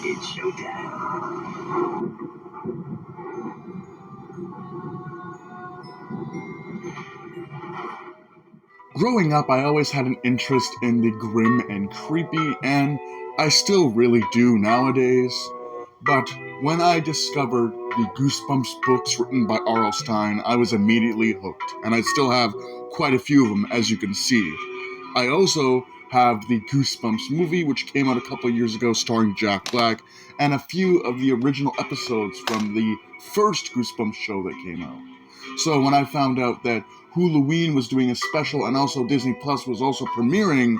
It's showtime. Growing up, I always had an interest in the grim and creepy, and I still really do nowadays. But when I discovered the Goosebumps books written by R.L. Stine, I was immediately hooked, and I still have quite a few of them, as you can see. I also have the Goosebumps movie, which came out a couple of years ago starring Jack Black, and a few of the original episodes from the first Goosebumps show that came out. So when I found out that Halloween was doing a special and also Disney Plus was also premiering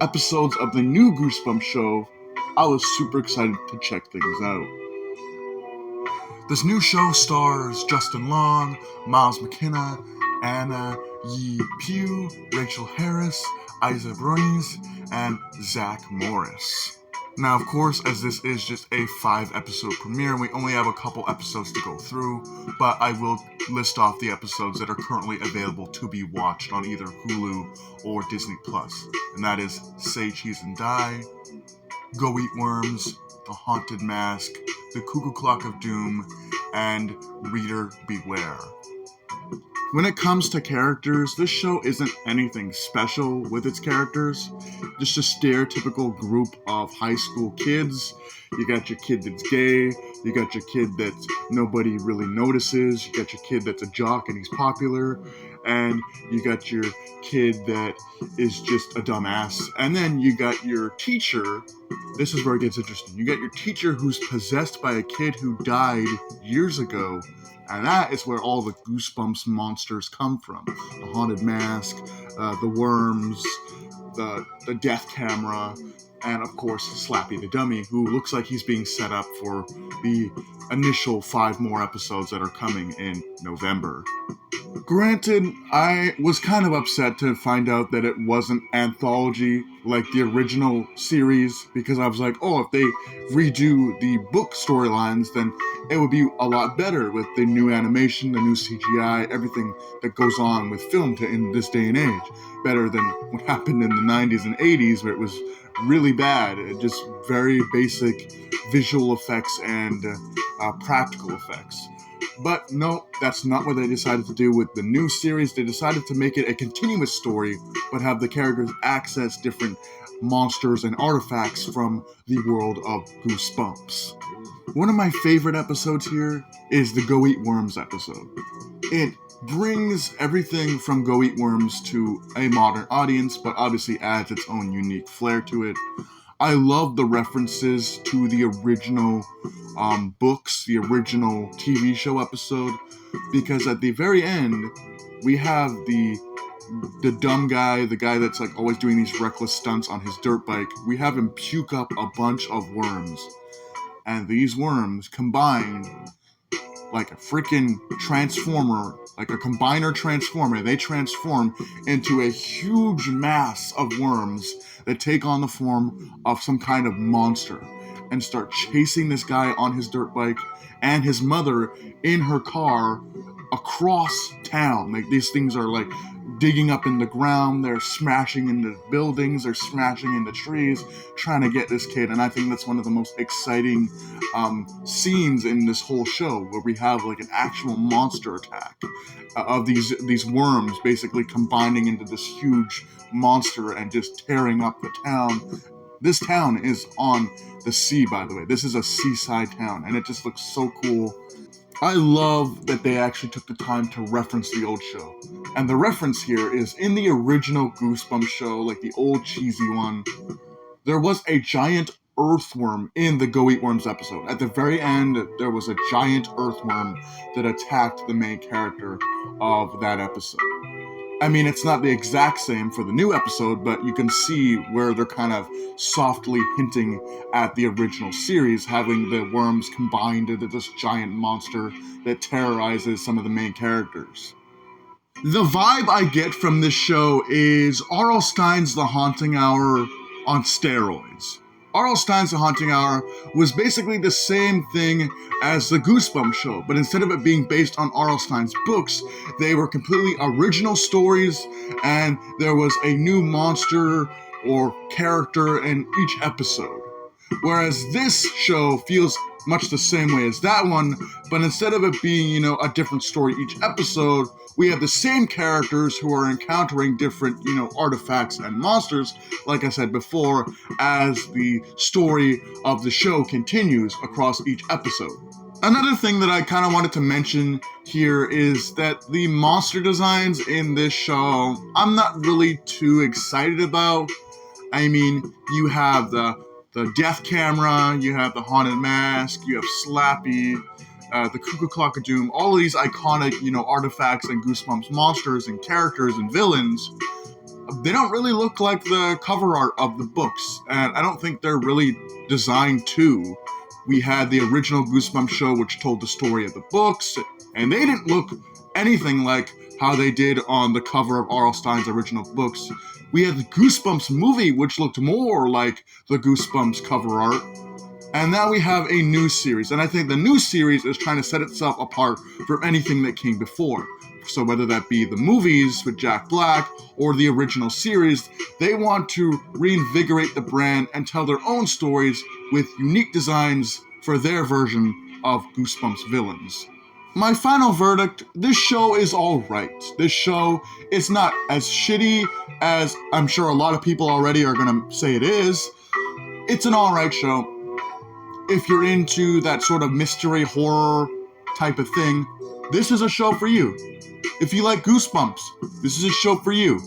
episodes of the new Goosebumps show, I was super excited to check things out. This new show stars Justin Long, Miles McKenna, Anna Yi Pugh, Rachel Harris, Isa Brunies, and Zach Morris. Now, of course, as this is just a 5-episode premiere, we only have a couple episodes to go through, but I will list off the episodes that are currently available to be watched on either Hulu or Disney Plus. And that is Say Cheese and Die, Go Eat Worms, The Haunted Mask, The Cuckoo Clock of Doom, and Reader Beware. When it comes to characters, this show isn't anything special with its characters. Just a stereotypical group of high school kids. You got your kid that's gay, you got your kid that nobody really notices, you got your kid that's a jock and he's popular, and you got your kid that is just a dumbass. And then you got your teacher. This is where it gets interesting. You got your teacher who's possessed by a kid who died years ago. And that is where all the Goosebumps monsters come from. The Haunted Mask, the Worms, the Death Camera, and of course Slappy the Dummy, who looks like he's being set up for the initial 5 more episodes that are coming in November. Granted, I was kind of upset to find out that it wasn't anthology like the original series, because I was like, oh, if they redo the book storylines, then it would be a lot better with the new animation, the new CGI, everything that goes on with film in this day and age. Better than what happened in the 90s and 80s, where it was really bad, just very basic visual effects and practical effects. But no, that's not what they decided to do with the new series. They decided to make it a continuous story, but have the characters access different monsters and artifacts from the world of Goosebumps. One of my favorite episodes here is the Go Eat Worms episode. It brings everything from Go Eat Worms to a modern audience, but obviously adds its own unique flair to it. I love the references to the original books, the original TV show episode, because at the very end, we have the dumb guy, the guy that's like always doing these reckless stunts on his dirt bike. We have him puke up a bunch of worms, and these worms combine like a freaking transformer, like a combiner transformer. They transform into a huge mass of worms that take on the form of some kind of monster and start chasing this guy on his dirt bike and his mother in her car across town. Like, these things are like digging up in the ground, they're smashing into buildings, they're smashing into trees, trying to get this kid. And I think that's one of the most exciting scenes in this whole show, where we have like an actual monster attack of these worms basically combining into this huge monster and just tearing up the town. This town is on the sea, by the way. This is a seaside town, and it just looks so cool. I love that they actually took the time to reference the old show. And the reference here is in the original Goosebumps show, like the old cheesy one, there was a giant earthworm in the Go Eat Worms episode. At the very end, there was a giant earthworm that attacked the main character of that episode. I mean, it's not the exact same for the new episode, but you can see where they're kind of softly hinting at the original series, having the worms combined into this giant monster that terrorizes some of the main characters. The vibe I get from this show is R.L. Stein's The Haunting Hour on steroids. R.L. Stein's The Haunting Hour was basically the same thing as the Goosebumps show, but instead of it being based on R.L. Stein's books, they were completely original stories, and there was a new monster or character in each episode. Whereas this show feels much the same way as that one, but instead of it being, a different story each episode, we have the same characters who are encountering different, artifacts and monsters, like I said before, as the story of the show continues across each episode. Another thing that I kind of wanted to mention here is that the monster designs in this show, I'm not really too excited about. I mean, you have the death camera, you have the haunted mask, you have Slappy, the Cuckoo Clock of Doom, all of these iconic, artifacts and Goosebumps monsters and characters and villains. They don't really look like the cover art of the books, and I don't think they're really designed to. We had the original Goosebumps show, which told the story of the books, and they didn't look anything like how they did on the cover of R.L. Stein's original books. We had the Goosebumps movie, which looked more like the Goosebumps cover art. And now we have a new series, and I think the new series is trying to set itself apart from anything that came before. So whether that be the movies with Jack Black or the original series, they want to reinvigorate the brand and tell their own stories with unique designs for their version of Goosebumps villains. My final verdict, this show is alright. This show is not as shitty as I'm sure a lot of people already are going to say it is. It's an alright show. If you're into that sort of mystery horror type of thing, this is a show for you. If you like Goosebumps, this is a show for you.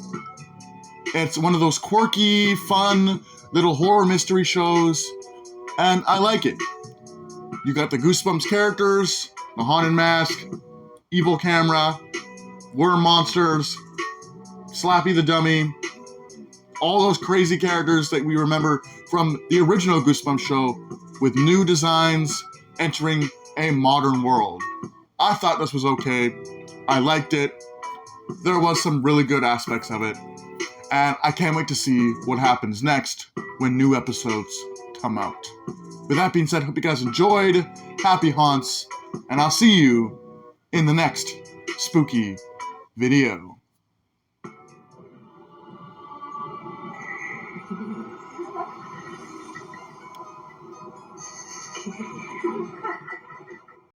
It's one of those quirky, fun, little horror mystery shows, and I like it. You got the Goosebumps characters, the haunted mask, evil camera, worm monsters, Slappy the Dummy, all those crazy characters that we remember from the original Goosebumps show with new designs entering a modern world. I thought this was okay. I liked it. There was some really good aspects of it. And I can't wait to see what happens next when new episodes come out. With that being said, hope you guys enjoyed. Happy haunts. And I'll see you in the next spooky video.